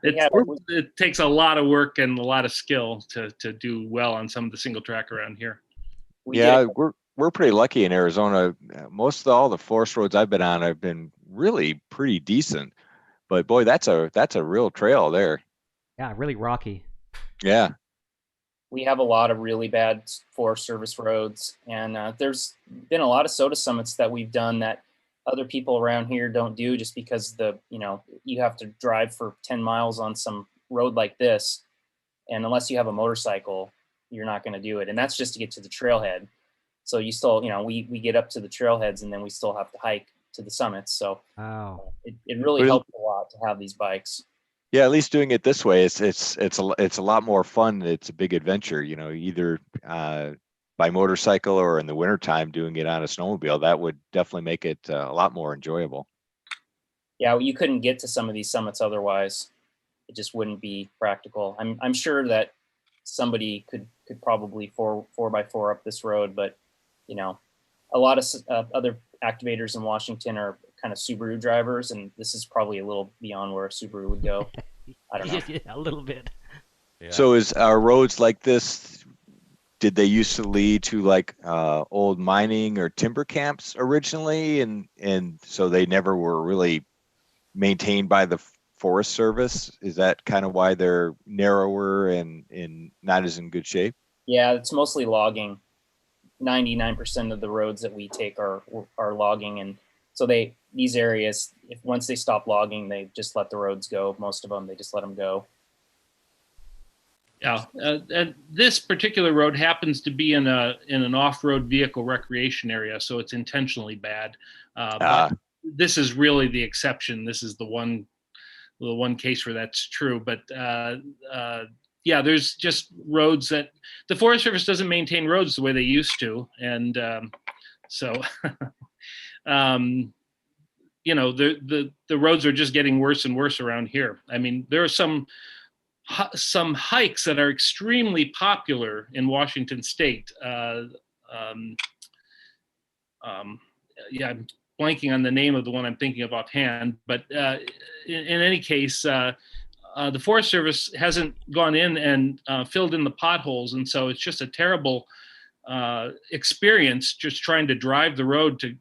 It takes a lot of work and a lot of skill to do well on some of the single track around here. We're pretty lucky in Arizona. All the forest roads I've been on have been really pretty decent. But boy, that's a real trail there. Yeah, really rocky. Yeah. We have a lot of really bad Forest Service roads, and there's been a lot of SOTA summits that we've done that other people around here don't do, just because you have to drive for 10 miles on some road like this, and unless you have a motorcycle, you're not going to do it. And that's just to get to the trailhead. So you still, we get up to the trailheads, and then we still have to hike to the summits. So it really helps a lot to have these bikes. Yeah, at least doing it this way, it's a lot more fun. It's a big adventure, either by motorcycle or in the wintertime doing it on a snowmobile. That would definitely make it a lot more enjoyable. Yeah, you couldn't get to some of these summits otherwise. It just wouldn't be practical. I'm sure that somebody could probably 4x4 up this road, but a lot of other activators in Washington are kind of Subaru drivers, and this is probably a little beyond where a Subaru would go. I don't know. Yeah, a little bit. Yeah. So is our roads like this, did they used to lead to like old mining or timber camps originally, and so they never were really maintained by the Forest Service? Is that kind of why they're narrower and not as in good shape? Yeah, it's mostly logging. 99% of the roads that we take are logging, and so these areas, once they stop logging, they just let the roads go. Most of them, they just let them go. Yeah, and this particular road happens to be in an off-road vehicle recreation area, so it's intentionally bad. But this is really the exception. This is the one case where that's true. But yeah, there's just roads that the Forest Service doesn't maintain roads the way they used to, and so the roads are just getting worse and worse around here. I mean, there are some hikes that are extremely popular in Washington State. I'm blanking on the name of the one I'm thinking of offhand, but in any case, the Forest Service hasn't gone in and filled in the potholes, and so it's just a terrible experience just trying to drive the road to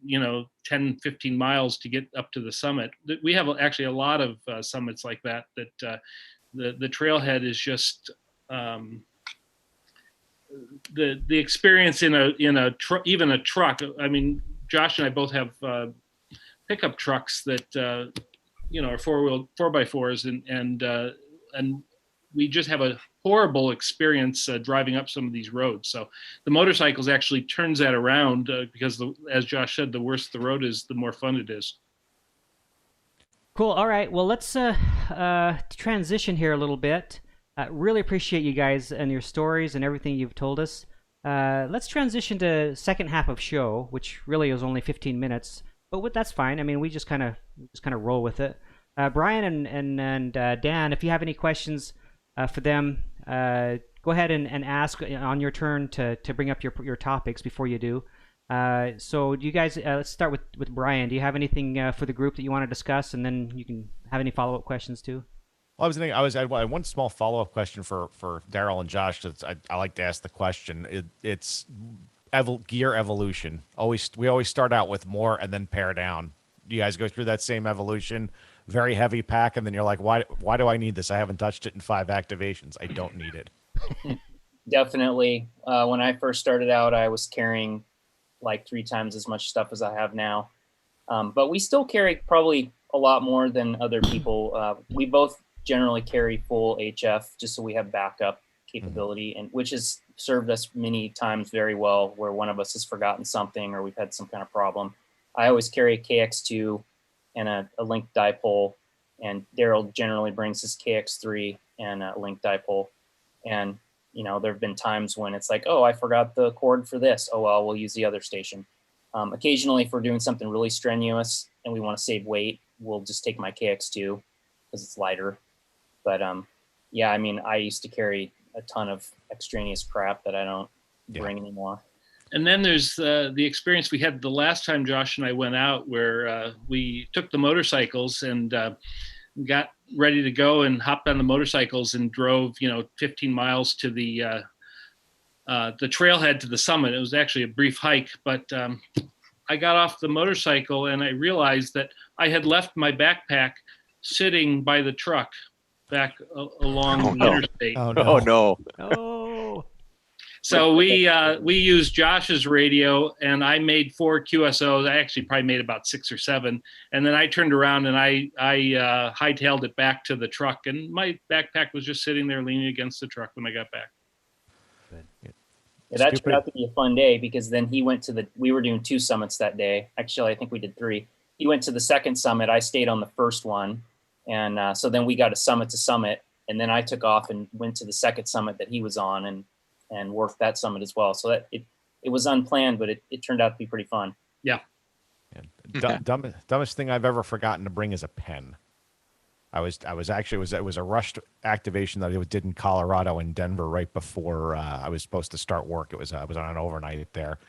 10, 15 miles to get up to the summit. We have actually a lot of summits like that the trailhead is just the experience even a truck. I mean, Josh and I both have pickup trucks that are 4x4s, and we just have a horrible experience driving up some of these roads. So the motorcycles actually turns that around because, as Josh said, the worse the road is, the more fun it is. Cool. All right. Well, let's transition here a little bit. Really appreciate you guys and your stories and everything you've told us. Let's transition to second half of show, which really is only 15 minutes. But that's fine. I mean, we just kind of roll with it. Brian and Dan, if you have any questions for them, go ahead and ask on your turn to bring up your topics before you do. So do you guys, let's start with Brian. Do you have anything for the group that you want to discuss, and then you can have any follow-up questions too? Well, I had one small follow-up question for Darryl and Josh. I like to ask the question. It's gear evolution. We always start out with more and then pare down. Do you guys go through that same evolution? Very heavy pack, and then you're like, why do I need this? I haven't touched it in 5 activations. I don't need it. Definitely. When I first started out, I was carrying like 3 times as much stuff as I have now. But we still carry probably a lot more than other people. We both generally carry full HF just so we have backup capability, and which has served us many times very well, where one of us has forgotten something or we've had some kind of problem. I always carry a KX2 and a linked dipole, and Darryl generally brings his KX3 and a linked dipole. And there have been times when it's like, oh, I forgot the cord for this. Oh, well, we'll use the other station. Occasionally, if we're doing something really strenuous and we want to save weight, we'll just take my KX2 because it's lighter. But yeah, I mean, I used to carry a ton of extraneous crap that I don't bring anymore. And then there's the experience we had the last time Josh and I went out, where we took the motorcycles and got ready to go and hopped on the motorcycles and drove, 15 miles to the trailhead to the summit. It was actually a brief hike, but I got off the motorcycle and I realized that I had left my backpack sitting by the truck back along the interstate. Oh no! Oh. So we used Josh's radio, and I made 4 QSOs. I actually probably made about 6 or 7, and then I turned around and I hightailed it back to the truck, and my backpack was just sitting there leaning against the truck when I got back. Yeah, that turned out to be a fun day, because then he went to we were doing 2 summits that day. Actually, I think we did 3. He went to the second summit. I stayed on the first one, and so then we got a summit to summit, and then I took off and went to the second summit that he was on, and worked that summit as well. So that it was unplanned, but it turned out to be pretty fun. Yeah. Dumbest thing I've ever forgotten to bring is a pen. It was a rushed activation that I did in Colorado and Denver right before I was supposed to start work. I was on an overnight there,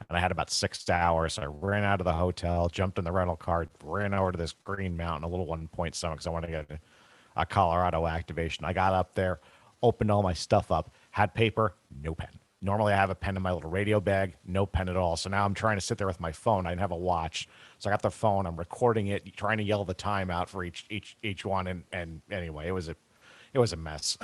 and I had about 6 hours. So I ran out of the hotel, jumped in the rental car, ran over to this Green Mountain, a little 1-point summit, because I wanted to get a Colorado activation. I got up there, opened all my stuff up, had paper, no pen. Normally I have a pen in my little radio bag, no pen at all. So now I'm trying to sit there with my phone. I didn't have a watch. So I got the phone, I'm recording it, trying to yell the time out for each one. And anyway, it was a mess.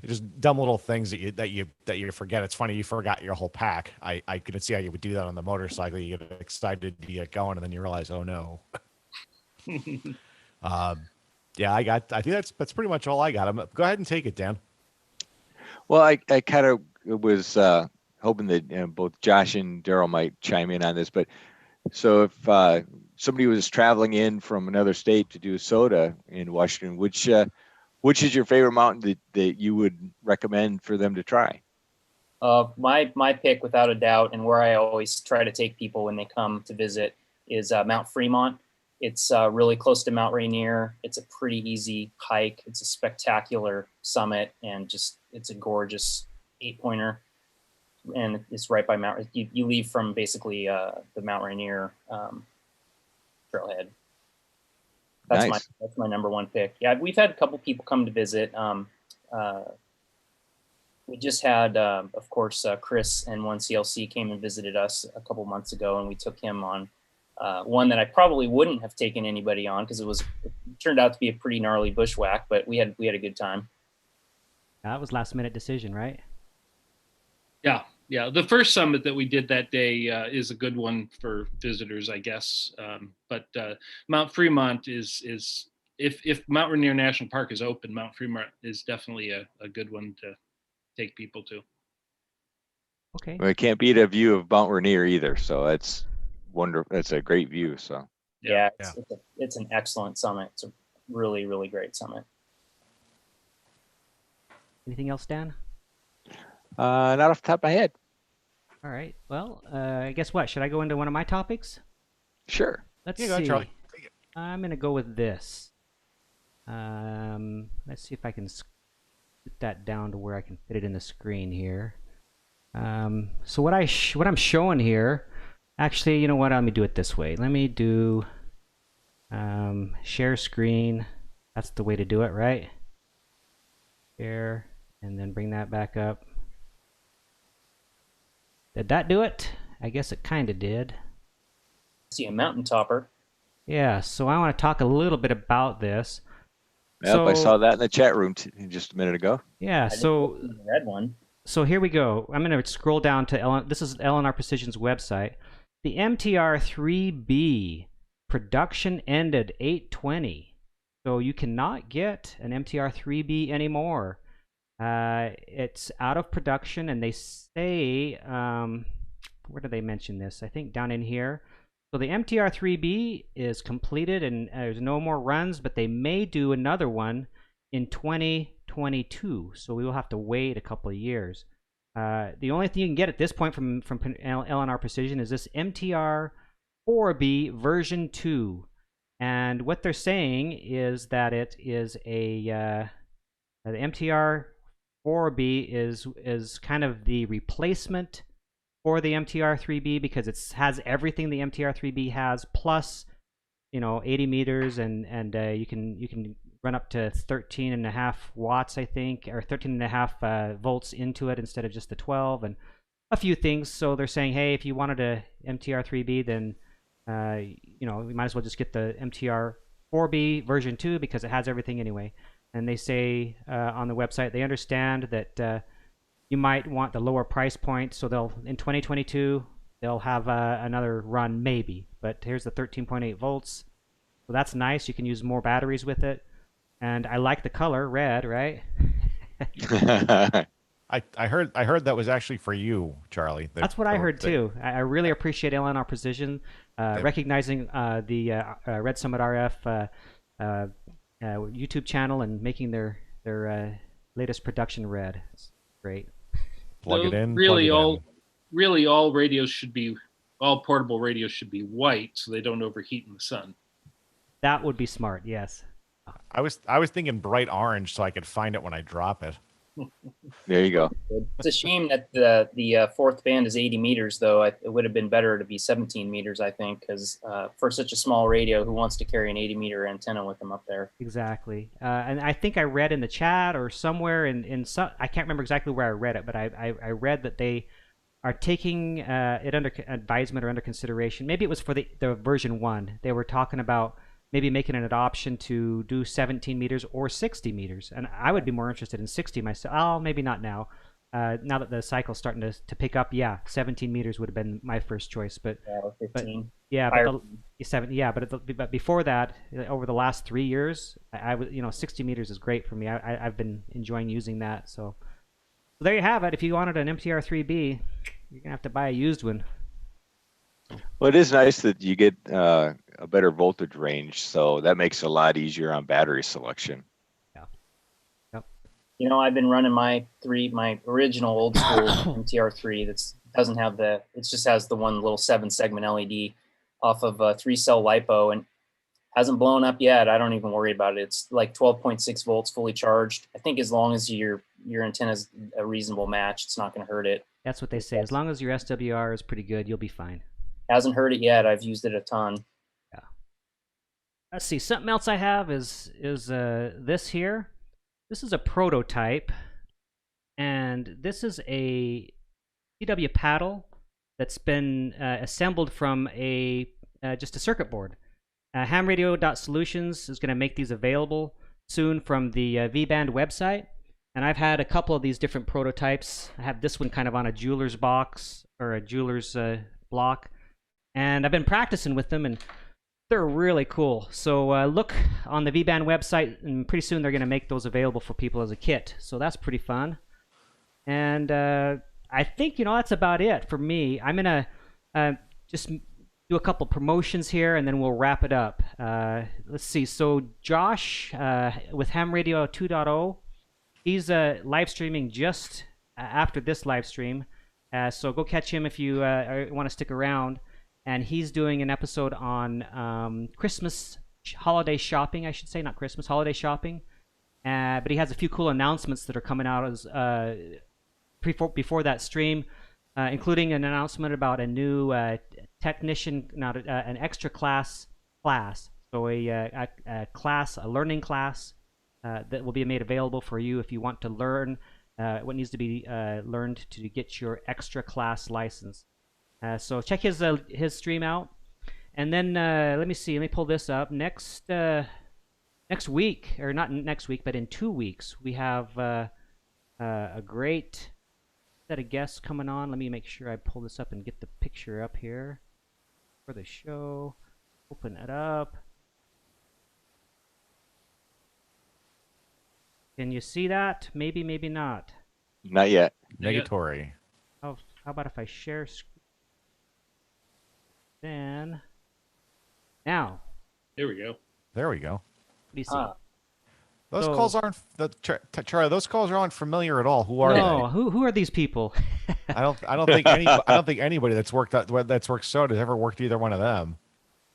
Just dumb little things that you forget. It's funny, you forgot your whole pack. I could see how you would do that on the motorcycle. You get excited to get going, and then you realize, oh no. Yeah, I think that's pretty much all I got. Go ahead and take it, Dan. Well, I kind of was hoping that both Josh and Darryl might chime in on this. But so if somebody was traveling in from another state to do a SOTA in Washington, which is your favorite mountain that you would recommend for them to try? My pick, without a doubt, and where I always try to take people when they come to visit, is Mount Fremont. It's really close to Mount Rainier. It's a pretty easy hike. It's a spectacular summit, and it's a gorgeous 8-pointer. And it's right by Mount. You leave from basically the Mount Rainier trailhead. That's my number 1 pick. Yeah, we've had a couple people come to visit. We just had, of course, Chris and 1CLC came and visited us a couple months ago, and we took him on one that I probably wouldn't have taken anybody on, because it turned out to be a pretty gnarly bushwhack, but we had a good time. That was last minute decision, right? Yeah. The first summit that we did that day is a good one for visitors, I guess. But Mount Fremont is if Mount Rainier National Park is open, Mount Fremont is definitely a good one to take people to. Okay. Well, it can't beat a view of Mount Rainier either, so that's wonderful. That's a great view. So yeah, it's an excellent summit. It's a really, really great summit. Anything else, Dan? Not off the top of my head. All right. Well, guess what? Should I go into one of my topics? Sure. Let's Here see. you go, Charlie. I'm going to go with this. Let's see if I can scoot that down to where I can fit it in the screen here. So what I'm showing here, actually, you know what? Let me do it this way. Let me do share screen. That's the way to do it, right? Share, and then bring that back up. Did that do it? I guess it kind of did. See a mountain topper. Yeah, so I want to talk a little bit about this. Yep, So, I saw that in the chat room just a minute ago. Yeah, so the red one. So here we go. I'm going to scroll down to this is LNR Precision's website. The MTR3B production ended 8/20. So you cannot get an MTR3B anymore. It's out of production, and they say, where do they mention this? I think down in here. So the MTR3B is completed, and there's no more runs, but they may do another one in 2022. So we will have to wait a couple of years. The only thing you can get at this point from LNR Precision is this MTR4B version 2. And what they're saying is that it is the MTR4B is kind of the replacement for the MTR3B because it has everything the MTR3B has, plus 80 meters, and you can run up to 13.5 watts, I think, or 13.5 volts into it instead of just the 12, and a few things. So they're saying, hey, if you wanted a MTR3B, then we might as well just get the MTR4B version 2 because it has everything anyway. And they say on the website they understand that you might want the lower price point, so in 2022 they'll have another run maybe. But here's the 13.8 volts, so that's nice. You can use more batteries with it. And I like the color red, right? I heard that was actually for you, Charlie. That's what I heard too. I really appreciate LNR Precision recognizing the Red Summit RF YouTube channel and making their latest production red. It's great. Plug it in. Really, all portable radios should be white so they don't overheat in the sun. That would be smart. Yes. I was thinking bright orange so I could find it when I drop it. There you go. It's a shame that the fourth band is 80 meters, though. It would have been better to be 17 meters, I think, because for such a small radio, who wants to carry an 80-meter antenna with them up there? Exactly. And I think I read in the chat or somewhere in some, I can't remember exactly where I read it, but I read that they are taking it under advisement or under consideration. Maybe it was for the version 1. They were talking about maybe making an option to do 17 meters or 60 meters. And I would be more interested in 60 myself. Oh, maybe not now. Now that the cycle's starting to pick up, yeah, 17 meters would have been my first choice. But 15. But before that, over the last 3 years, I was 60 meters is great for me. I've been enjoying using that. So there you have it. If you wanted an MTR3B, you're gonna have to buy a used one. Well, it is nice that you get a better voltage range, so that makes it a lot easier on battery selection. Yeah. Yep. I've been running my original old school MTR3 it just has the one little 7-segment LED off of a 3-cell LiPo and hasn't blown up yet. I don't even worry about it. It's like 12.6 volts fully charged. I think as long as your antenna is a reasonable match, it's not going to hurt it. That's what they say. As long as your SWR is pretty good, you'll be fine. Hasn't hurt it yet. I've used it a ton. Yeah. Let's see. Something else I have is this here. This is a prototype, and this is a CW paddle that's been assembled from just a circuit board. Hamradio.solutions is going to make these available soon from the V-Band website. And I've had a couple of these different prototypes. I have this one kind of on a jeweler's box or a jeweler's block. And I've been practicing with them, and they're really cool. So look on the V-Band website, and pretty soon they're going to make those available for people as a kit. So that's pretty fun. And I think, that's about it for me. I'm going to just do a couple promotions here, and then we'll wrap it up. Let's see. So Josh with Ham Radio 2.0, he's live streaming just after this live stream. So go catch him if you want to stick around. And he's doing an episode on Christmas holiday shopping, I should say, not Christmas, holiday shopping. But he has a few cool announcements that are coming out as before that stream, including an announcement about a new technician, not an extra class. So a learning class that will be made available for you if you want to learn what needs to be learned to get your extra class license. So check his stream out, and then let me see. Let me pull this up. Next week, or not next week, but in 2 weeks, we have a great set of guests coming on. Let me make sure I pull this up and get the picture up here for the show. Open it up. Can you see that? Maybe, maybe not. Not yet. Negatory. Oh, how about if I share screen? Then now. There we go. There we go. What do you see? Those calls aren't Charlie. Those calls aren't familiar at all. Who are they? Who are these people? I don't think anybody that's worked SOTA has ever worked either one of them.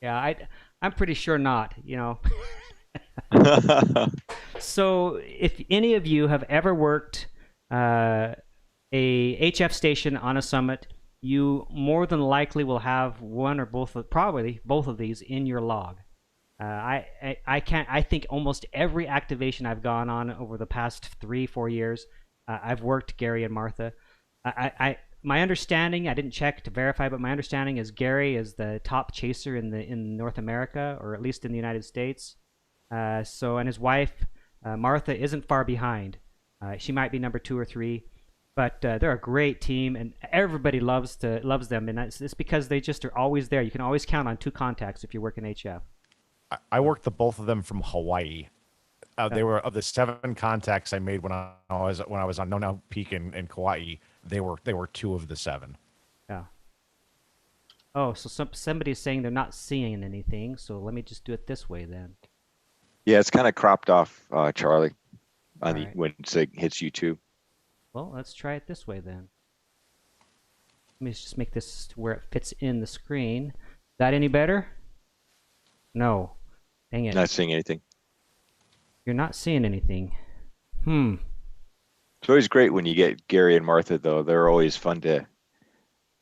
Yeah, I'm pretty sure not. So if any of you have ever worked a HF station on a summit, you more than likely will have one or probably both of these in your log. I think almost every activation I've gone on over the past 3-4 years, I've worked Gary and Martha. My understanding, I didn't check to verify, but my understanding is Gary is the top chaser in North America, or at least in the United States. And his wife Martha isn't far behind. She might be number 2 or 3, but they're a great team, and everybody loves them, and it's because they just are always there. You can always count on 2 contacts if you work in HF. I worked the both of them from Hawaii. They were of the 7 contacts I made when I was on No Peak in Kauai. They were 2 of the 7. Yeah. Oh, so somebody's saying they're not seeing anything. So let me just do it this way then. Yeah, it's kind of cropped off, Charlie, Right. when it hits YouTube. Well, let's try it this way then. Let me just make this to where it fits in the screen. Is that any better? No. Dang it. Not seeing anything. You're not seeing anything. It's always great when you get Gary and Martha, though. They're always fun to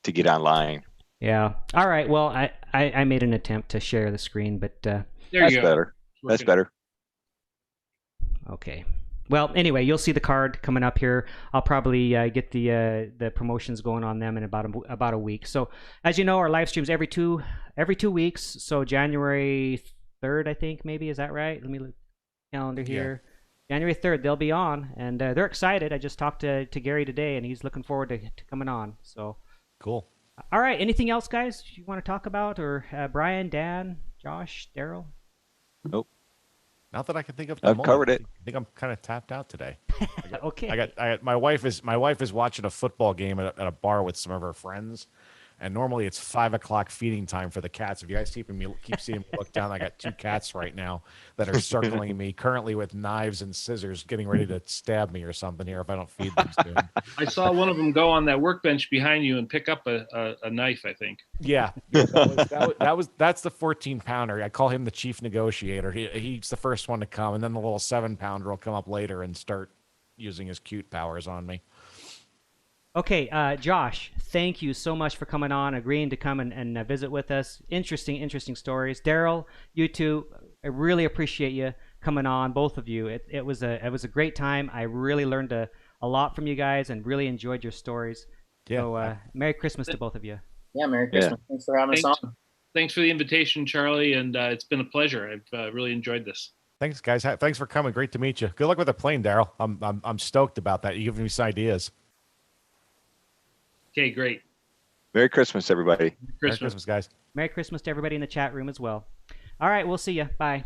get online. Yeah. All right. Well, I made an attempt to share the screen, but There That's you go. better. That's better. okay. Well, anyway, you'll see the card coming up here. I'll probably get the promotions going on them in about a week. So, as you know, our live streams every two weeks. So January 3rd, I think, maybe, is that right? Let me look at the calendar here. Yeah. January 3rd, they'll be on, and they're excited. I just talked to Gary today, and he's looking forward to coming on. So Cool. All right. Anything else, guys, you want to talk about, or Brian, Dan, Josh, Darryl? Nope. Not that I can think of. I've covered it. I think I'm kind of tapped out today. Okay. I got my wife is watching a football game at a bar with some of her friends, and normally it's 5 o'clock feeding time for the cats. If you guys keep seeing me look down, I got 2 cats right now that are circling me currently with knives and scissors, getting ready to stab me or something here if I don't feed them soon. I saw one of them go on that workbench behind you and pick up a knife, I think. Yeah, that's the 14-pounder. I call him the chief negotiator. He's the first one to come, and then the little 7-pounder will come up later and start using his cute powers on me. Okay, Josh, thank you so much for coming on, agreeing to come and visit with us. Interesting stories. Darryl, you too. I really appreciate you coming on, both of you. It was a great time. I really learned a lot from you guys and really enjoyed your stories. Yeah. So, Merry Christmas to both of you. Yeah, Merry Christmas. Thanks for having us on. Thanks for the invitation, Charlie, and it's been a pleasure. I've really enjoyed this. Thanks, guys. Thanks for coming. Great to meet you. Good luck with the plane, Darryl. I'm stoked about that. You giving me some ideas. Okay, great. Merry Christmas, everybody. Merry Christmas, guys. Merry Christmas to everybody in the chat room as well. All right, we'll see you. Bye.